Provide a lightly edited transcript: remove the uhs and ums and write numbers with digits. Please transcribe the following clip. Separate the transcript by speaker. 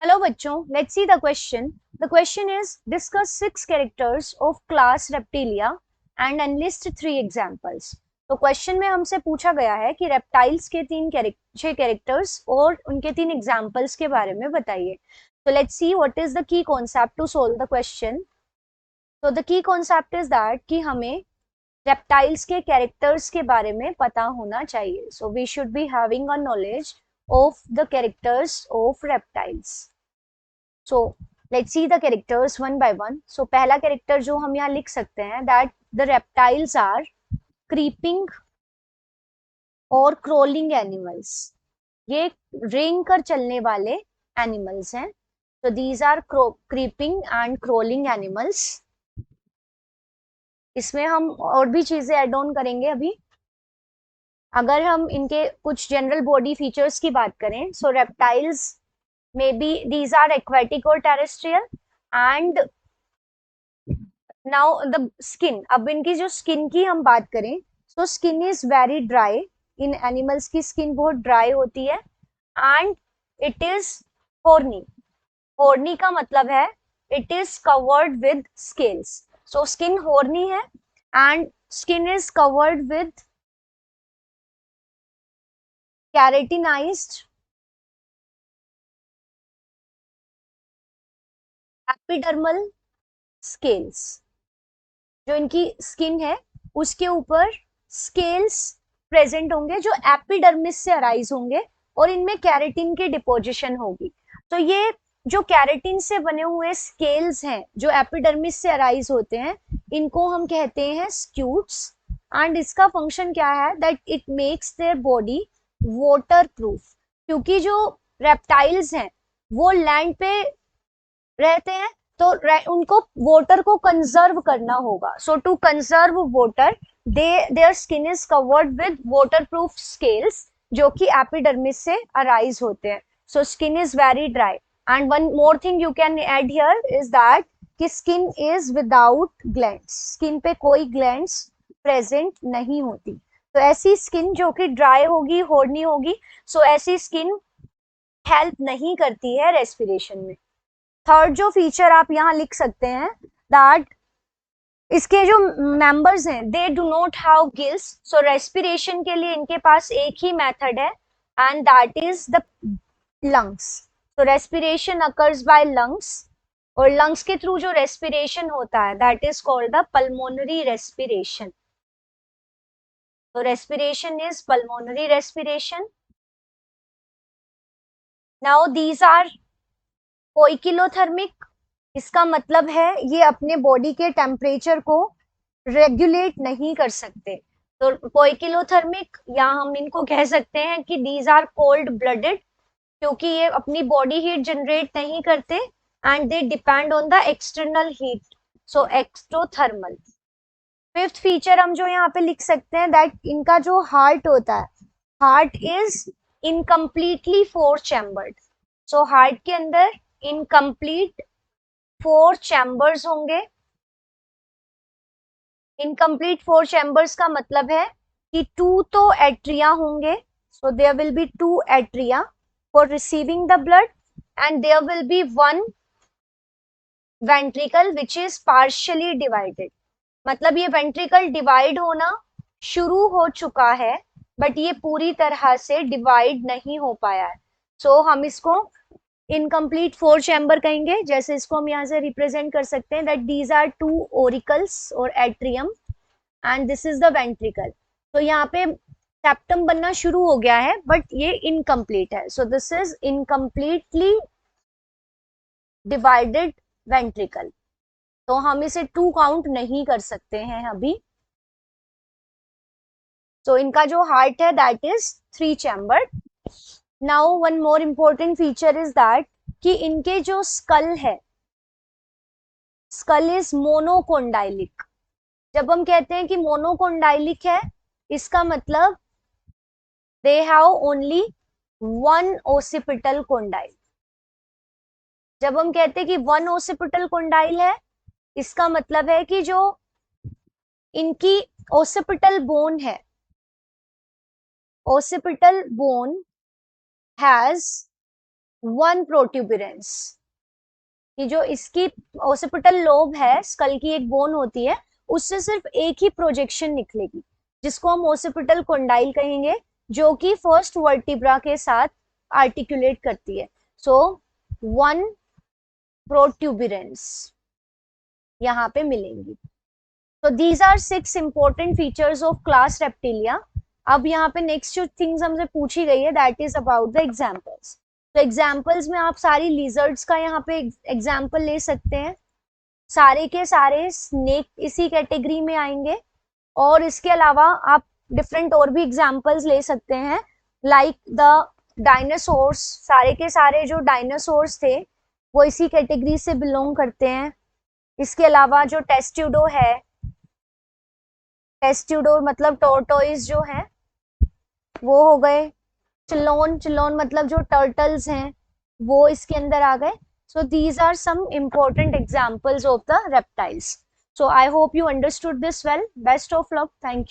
Speaker 1: Hello बच्चों, let's see the question. The question is discuss six characters of class Reptilia and enlist three examples. तो question में हमसे पूछा गया है कि रेप्टाइल्स के छह कैरेक्टर्स और उनके तीन एग्जाम्पल्स के बारे में बताइए. So let's see what is the key concept to solve the question. So the key concept is that कि हमें रेप्टाइल्स के कैरेक्टर्स के बारे में पता होना चाहिए. So we should be having a knowledge of the characters of reptiles. So let's see the characters one by one. So पहला कैरेक्टर जो हम यहाँ लिख सकते हैं that the reptiles are creeping और crawling animals. ये रेंग कर चलने वाले एनिमल्स हैं. So these are creeping and crawling animals. इसमें हम और भी चीजें ऐड ऑन करेंगे अभी. अगर हम इनके कुछ जनरल बॉडी फीचर्स की बात करें, सो reptiles maybe these are aquatic or terrestrial and now the skin. अब इनकी जो स्किन की हम बात करें, so skin is very dry. In animals की स्किन बहुत ड्राई होती है and it is horny. horny का मतलब है it is covered with scales. So skin horny है and skin is covered with keratinized epidermal scales. जो इनकी स्किन है उसके ऊपर स्केल्स प्रेजेंट होंगे जो एपिडर्मिस से अराइज होंगे और इनमें कैरेटिन की डिपोजिशन होगी. तो ये जो कैरेटिन से बने हुए स्केल्स हैं जो एपिडर्मिस से अराइज होते हैं, इनको हम कहते हैं स्क्यूट्स. एंड इसका फंक्शन क्या है that it makes their body water proof. क्योंकि जो रेप्टाइल्स हैं वो लैंड पे रहते हैं तो उनको वाटर को कंजर्व करना होगा. So to conserve water their skin is covered with waterproof scales जो कि एपिडर्मिस से अराइज होते हैं. So skin is very dry. And one more thing you can add here is that कि skin is without glands. Skin पे कोई glands present नहीं होती. तो ऐसी स्किन जो कि ड्राई होगी, होर्नी होगी, सो ऐसी स्किन हेल्प नहीं करती है रेस्पिरेशन में. थर्ड जो फीचर आप यहाँ लिख सकते हैं दैट इसके जो मेंबर्स हैं they do not have gills. So respiration के लिए इनके पास एक ही मेथड है and that is the lungs. So respiration occurs by lungs और लंग्स के थ्रू जो रेस्पिरेशन होता है that is called the pulmonary respiration. तो respiration is pulmonary respiration. Now these are poikilothermic. इसका मतलब है ये अपने बॉडी के टेम्परेचर को रेगुलेट नहीं कर सकते. तो पोइकिलोथर्मिक या हम इनको कह सकते हैं कि दीज आर कोल्ड ब्लडेड क्योंकि ये अपनी बॉडी हीट जनरेट नहीं करते and they depend on the external heat. So exothermal. Fifth feature हम जो यहाँ पे लिख सकते हैं दैट इनका जो हार्ट होता है, heart is incompletely four chambered. So heart के अंदर इनकम्प्लीट 4 चैम्बर्स होंगे. इनकम्प्लीट 4 चैम्बर्स का मतलब है कि 2 तो एट्रिया होंगे. So there will be 2 atria for receiving the blood and there will be 1 ventricle which is partially divided. मतलब ये वेंट्रिकल डिवाइड होना शुरू हो चुका है बट ये पूरी तरह से डिवाइड नहीं हो पाया है. सो हम इसको इनकम्प्लीट 4 चैम्बर कहेंगे. जैसे इसको हम यहाँ से रिप्रेजेंट कर सकते हैं दैट दीज आर 2 ओरिकल्स और atrium and this is the ventricle. तो यहाँ पे सेप्टम बनना शुरू हो गया है बट ये इनकम्प्लीट है. So this is incompletely divided ventricle. तो हम इसे 2 काउंट नहीं कर सकते हैं अभी. तो इनका जो हार्ट है that is 3 chambered. Now one more important feature is that कि इनके जो स्कल है, स्कल इज मोनोकोंडाइलिक. जब हम कहते हैं कि मोनोकोंडाइलिक है इसका मतलब they have only 1 occipital condyle. जब हम कहते हैं कि 1 ओसिपिटल कोंडाइल है इसका मतलब है कि जो इनकी ओसिपिटल बोन है, occipital bone has one protuberance, कि जो इसकी ओसिपिटल लोब है, स्कल की एक बोन होती है, उससे सिर्फ एक ही प्रोजेक्शन निकलेगी, जिसको हम ओसिपिटल कोंडाइल कहेंगे, जो कि फर्स्ट वर्टिब्रा के साथ आर्टिकुलेट करती है। सो वन प्रोट्यूबरेंस यहाँ पे मिलेंगी। तो these are 6 important features of class Reptilia. अब यहाँ पे नेक्स्ट जो थिंग्स हमसे पूछी गई है that is about the examples. तो एग्जाम्पल्स में आप सारी लिजर्ड्स का यहाँ पे एग्जाम्पल ले सकते हैं, सारे के सारे स्नेक इसी कैटेगरी में आएंगे, और इसके अलावा आप डिफरेंट और भी एग्जाम्पल्स ले सकते हैं, लाइक द डायनासोर्स, सारे के सारे जो डायनासोर्स थे वो इसी कैटेगरी से बिलोंग करते हैं। इसके अलावा जो टेस्ट्यूडो है, टेस्ट्यूडो मतलब टोर्टोइस जो है वो हो गए, चिलोन, चिलोन मतलब जो टर्टल्स हैं वो इसके अंदर आ गए। So these are some important examples of the reptiles. So I hope you understood this well. Best of luck. Thank you.